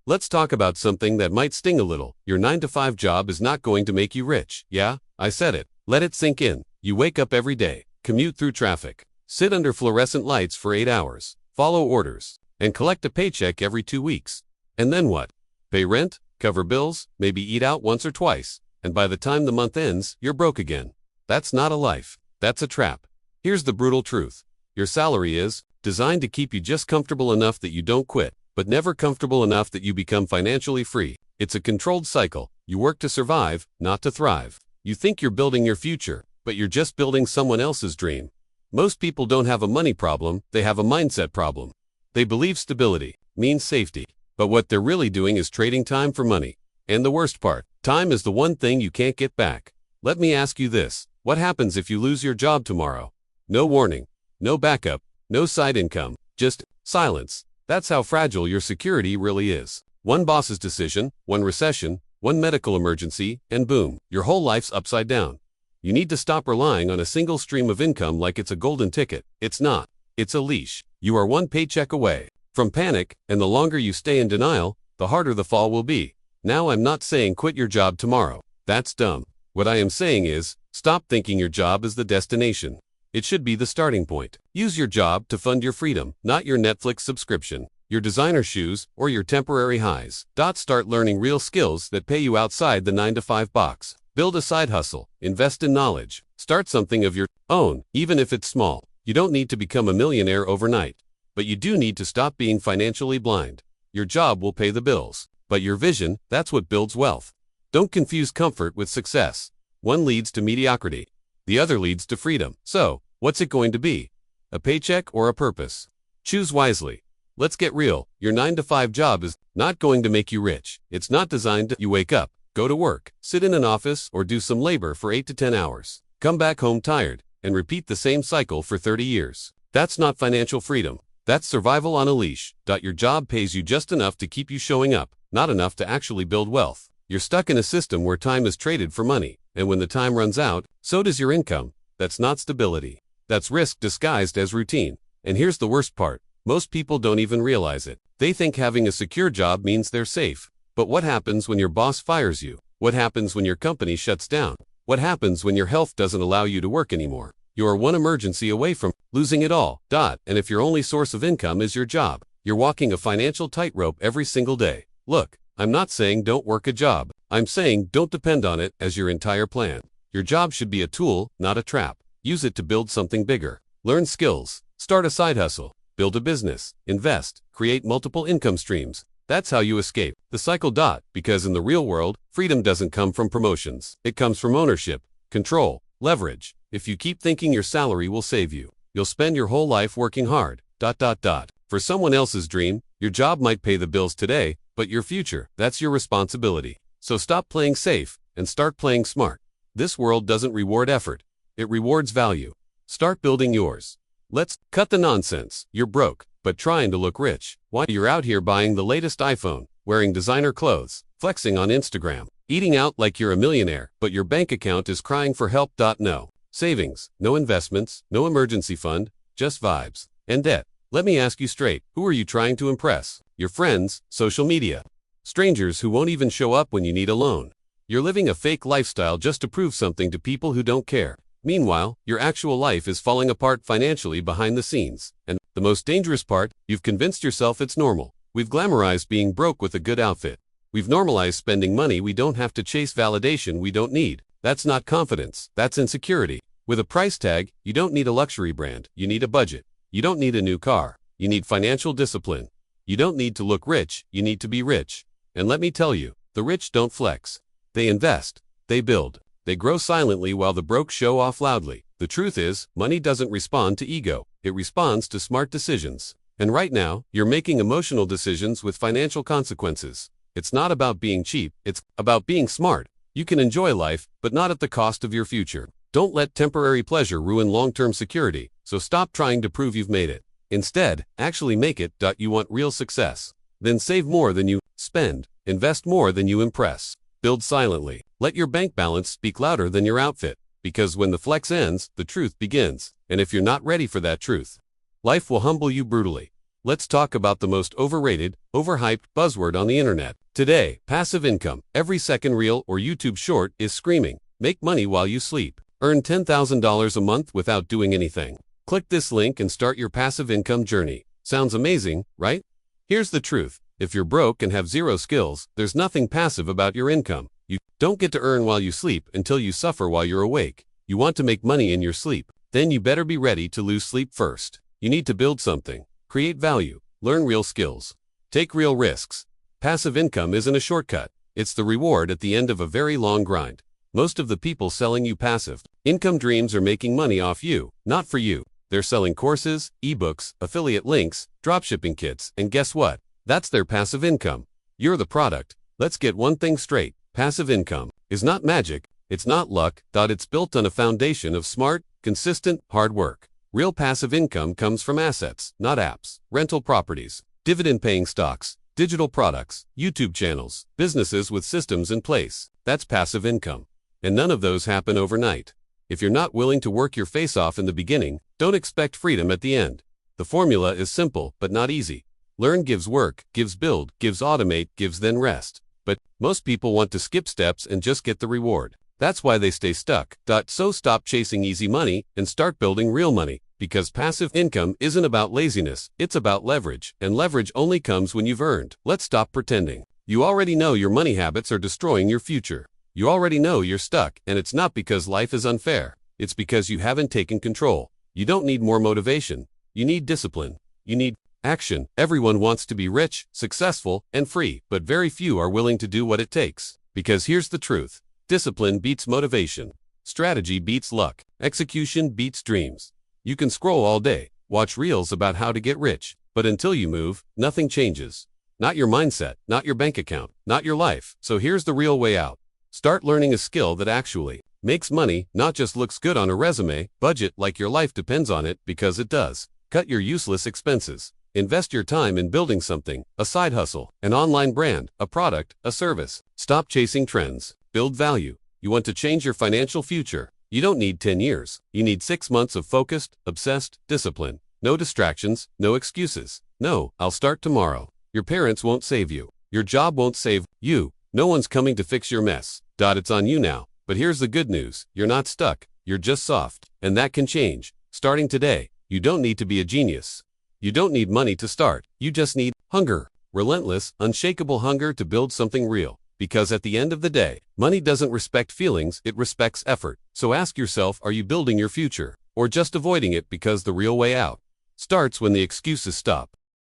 let's talk about something that might sting a little. Your 9-to-5 job is not going to make you rich. Yeah, I said it. Let it sink in. You wake up every day, commute through traffic, sit under fluorescent lights for 8 hours, follow orders, and collect a paycheck every 2 weeks. And then what? Pay rent, cover bills, maybe eat out once or twice, and by the time the month ends, you're broke again. That's not a life. That's a trap. Here's the brutal truth. Your salary is designed to keep you just comfortable enough that you don't quit, but never comfortable enough that you become financially free. It's a controlled cycle. You work to survive, not to thrive. You think you're building your future, but you're just building someone else's dream. Most people don't have a money problem, they have a mindset problem. They believe stability means safety, but what they're really doing is trading time for money. And the worst part, time is the one thing you can't get back. Let me ask you this. What happens if you lose your job tomorrow? No warning, no backup, no side income, just silence. That's how fragile your security really is. One boss's decision, one recession, one medical emergency, and boom, your whole life's upside down. You need to stop relying on a single stream of income like it's a golden ticket. It's not. It's a leash. You are one paycheck away from panic, and the longer you stay in denial, the harder the fall will be. Now, I'm not saying quit your job tomorrow. That's dumb. What I am saying is, stop thinking your job is the destination. It should be the starting point. Use your job to fund your freedom, not your Netflix subscription, your designer shoes, or your temporary highs. Start learning real skills that pay you outside the 9-to-5 box. Build a side hustle. Invest in knowledge. Start something of your own, even if it's small. You don't need to become a millionaire overnight, but you do need to stop being financially blind. Your job will pay the bills, but your vision, that's what builds wealth. Don't confuse comfort with success. One leads to mediocrity. The other leads to freedom. So, what's it going to be? A paycheck or a purpose? Choose wisely. Let's get real. Your 9-to-5 job is not going to make you rich. It's not designed to you wake up, go to work, sit in an office, or do some labor for 8 to 10 hours. Come back home tired, and repeat the same cycle for 30 years. That's not financial freedom. That's survival on a leash. Your job pays you just enough to keep you showing up, not enough to actually build wealth. You're stuck in a system where time is traded for money, and when the time runs out, so does your income. That's not stability. That's risk disguised as routine. And here's the worst part. Most people don't even realize it. They think having a secure job means they're safe. But what happens when your boss fires you? What happens when your company shuts down? What happens when your health doesn't allow you to work anymore? You are one emergency away from losing it all. And if your only source of income is your job, you're walking a financial tightrope every single day. Look, I'm not saying don't work a job. I'm saying don't depend on it as your entire plan. Your job should be a tool, not a trap. Use it to build something bigger. Learn skills. Start a side hustle. Build a business. Invest. Create multiple income streams. That's how you escape the cycle. Because in the real world, freedom doesn't come from promotions. It comes from ownership, control, leverage. If you keep thinking your salary will save you, you'll spend your whole life working hard. For someone else's dream, your job might pay the bills today, but your future, that's your responsibility. So stop playing safe and start playing smart. This world doesn't reward effort. It rewards value. Start building yours. Let's cut the nonsense. You're broke, but trying to look rich. Why? You're out here buying the latest iPhone, wearing designer clothes, flexing on Instagram, eating out like you're a millionaire, but your bank account is crying for help. No savings, no investments, no emergency fund, just vibes and debt. Let me ask you straight, who are you trying to impress? Your friends, social media, strangers who won't even show up when you need a loan. You're living a fake lifestyle just to prove something to people who don't care. Meanwhile, your actual life is falling apart financially behind the scenes. And the most dangerous part, you've convinced yourself it's normal. We've glamorized being broke with a good outfit. We've normalized spending money we don't have to chase validation we don't need. That's not confidence, that's insecurity. With a price tag, you don't need a luxury brand, you need a budget. You don't need a new car, you need financial discipline. You don't need to look rich, you need to be rich. And let me tell you, the rich don't flex. They invest, they build, they grow silently while the broke show off loudly. The truth is, money doesn't respond to ego, it responds to smart decisions. And right now, you're making emotional decisions with financial consequences. It's not about being cheap, it's about being smart. You can enjoy life, but not at the cost of your future. Don't let temporary pleasure ruin long-term security, so stop trying to prove you've made it. Instead, actually make it. You want real success? Then save more than you spend, invest more than you impress. Build silently. Let your bank balance speak louder than your outfit, because when the flex ends, the truth begins. And if you're not ready for that truth, life will humble you brutally. let's talk about the most overrated, overhyped buzzword on the internet. Today, passive income. Every second reel or YouTube short is screaming, make money while you sleep. Earn $10,000 a month without doing anything. Click this link and start your passive income journey. Sounds amazing, right? Here's the truth. If you're broke and have zero skills, there's nothing passive about your income. You don't get to earn while you sleep until you suffer while you're awake. You want to make money in your sleep, then you better be ready to lose sleep first. You need to build something, create value, learn real skills, take real risks. Passive income isn't a shortcut. It's the reward at the end of a very long grind. Most of the people selling you passive income dreams are making money off you, not for you. They're selling courses, ebooks, affiliate links, dropshipping kits, and guess what? That's their passive income. You're the product. Let's get one thing straight. Passive income is not magic. It's not luck. It's built on a foundation of smart, consistent, hard work. Real passive income comes from assets, not apps, rental properties, dividend-paying stocks, digital products, YouTube channels, businesses with systems in place. That's passive income. And none of those happen overnight. If you're not willing to work your face off in the beginning, don't expect freedom at the end. The formula is simple, but not easy. Learn gives work, gives build, gives automate, gives then rest. But most people want to skip steps and just get the reward. That's why they stay stuck. So stop chasing easy money and start building real money. Because passive income isn't about laziness, it's about leverage. And leverage only comes when you've earned. Let's stop pretending. You already know your money habits are destroying your future. You already know you're stuck, and it's not because life is unfair. It's because you haven't taken control. You don't need more motivation. You need discipline. You need action. Everyone wants to be rich, successful, and free, but very few are willing to do what it takes. Because here's the truth. Discipline beats motivation. Strategy beats luck. Execution beats dreams. You can scroll all day, watch reels about how to get rich, but until you move, nothing changes. Not your mindset, not your bank account, not your life. So here's the real way out. Start learning a skill that actually makes money, not just looks good on a resume. Budget like your life depends on it, because it does. Cut your useless expenses. Invest your time in building something, a side hustle, an online brand, a product, a service. Stop chasing trends. Build value. You want to change your financial future. You don't need 10 years. You need 6 months of focused, obsessed discipline. No distractions, no excuses. No, I'll start tomorrow. Your parents won't save you. Your job won't save you. No one's coming to fix your mess. It's on you now. But here's the good news. You're not stuck. You're just soft. And that can change. Starting today, you don't need to be a genius. You don't need money to start. You just need hunger. Relentless, unshakable hunger to build something real. Because at the end of the day, money doesn't respect feelings, it respects effort. So ask yourself, are you building your future? Or just avoiding it because the real way out starts when the excuses stop?